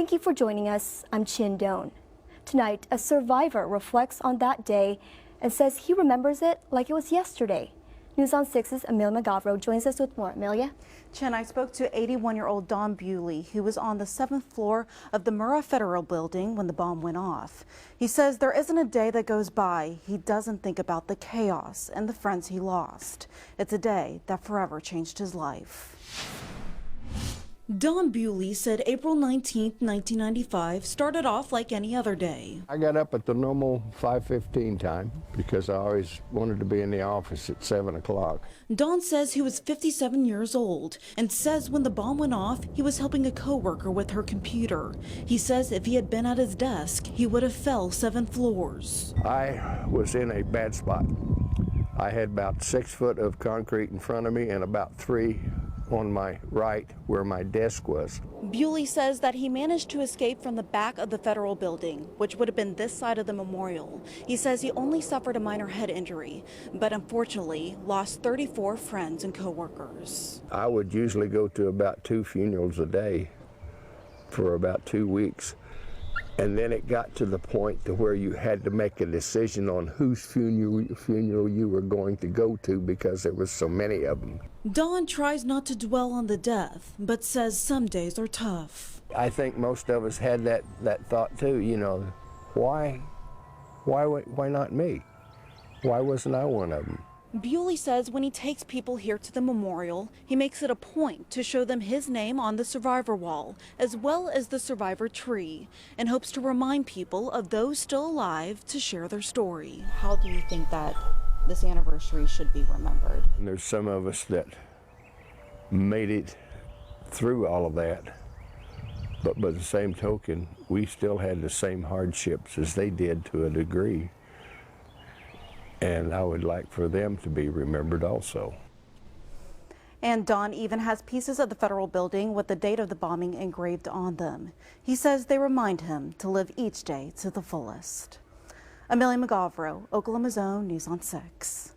Thank you for joining us. I'm Chin Doan. Tonight, a survivor reflects on that day and says he remembers it like it was yesterday. News on 6's Amelia Magavro joins us with more. Amelia? Chin, I spoke to 81-year-old Don Bewley, who was on the 7th floor of the Murrah Federal Building when the bomb went off. He says there isn't a day that goes by he doesn't think about the chaos and the friends he lost. It's a day that forever changed his life. Don Bewley said April 19, 1995 started off like any other day. I got up at the normal 5:15 time because I always wanted to be in the office at 7 o'clock. Don says he was 57 years old and says when the bomb went off, he was helping a coworker with her computer. He says if he had been at his desk, he would have fell 7 floors. I was in a bad spot. I had about 6 foot of concrete in front of me and about 3 on my right where my desk was. Bewley says that he managed to escape from the back of the federal building, which would have been this side of the memorial. He says he only suffered a minor head injury, but unfortunately lost 34 friends and coworkers. I would usually go to about 2 funerals a day for about 2 weeks. And then it got to the point to where you had to make a decision on whose funeral you were going to go to because there was so many of them. Don tries not to dwell on the death, but says some days are tough. I think most of us had that thought too, you know, why not me? Why wasn't I one of them? Bewley says when he takes people here to the memorial, he makes it a point to show them his name on the survivor wall, as well as the survivor tree, and hopes to remind people of those still alive to share their story. How do you think that this anniversary should be remembered? And there's some of us that made it through all of that, but by the same token, we still had the same hardships as they did to a degree. And I would like for them to be remembered also. And Don even has pieces of the federal building with the date of the bombing engraved on them. He says they remind him to live each day to the fullest. Amelia Magavro, Oklahoma's Own, News on 6.